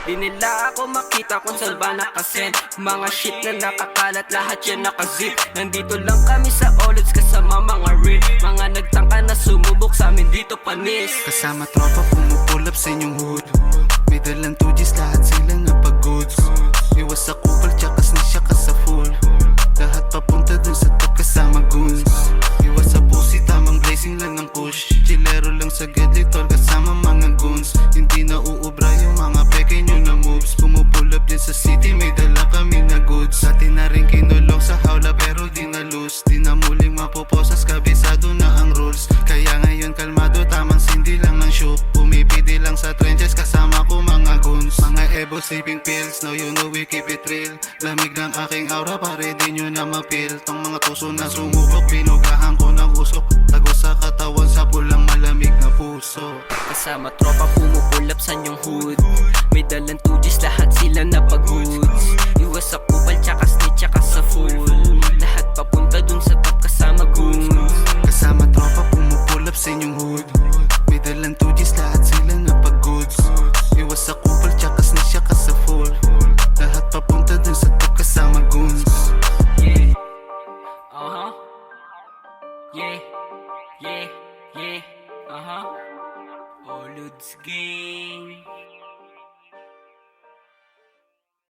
Di nila ako makita kung saan ba nakasend. Mga shit na nakakalat, lahat yan nakazip. Nandito lang kami sa Olids kasama mga real. Mga nagtangka na sumubok sa amin dito panis. Kasama tropa pumupulap sa inyong hood. May dalang 2Gs, lahat sila napag-goods. Iwas sa kupal, tsaka snisya ka sa full. Lahat papunta dun sa top kasama goons. Iwas sa pussy, tamang blazing lang ng push. Chilero lang sa gadli tol kasama mga goons. Hindi na uubra yung mga peke nyo na moves. Pumupulap din sa city, may dala kami na goods. Dati na rin kinulong sa hawla pero di na loose. Di na muling mapuposas, kabisado na ang rules. Kaya ngayon kalmado, tamang sindi lang ng show. Pumipidi lang sa trenches kasama ko mga goons. Mga ebo sleeping pills, now you know we keep it real. Lamig ng aking aura, pare di nyo na mapil. Tong mga tuso na sumubok, binugahan ko ng usok. Tago sa katawan sa pulang malamig na puso. Kasama tropa pumupulap sa inyong hood. May dalang 2Gs, lahat sila napag-goods. Iwas sa kupal, tsaka snitch, tsaka sa full. Lahat papunta dun sa top kasama goons. Kasama tropa pumupulap sa inyong hood. May dalang 2Gs, lahat sila napag-goods. Iwas sa kupal, tsaka snitch, tsaka sa full. Lahat papunta dun sa top kasama goons. Yeah, yeah, yeah, yeah, Olids gang.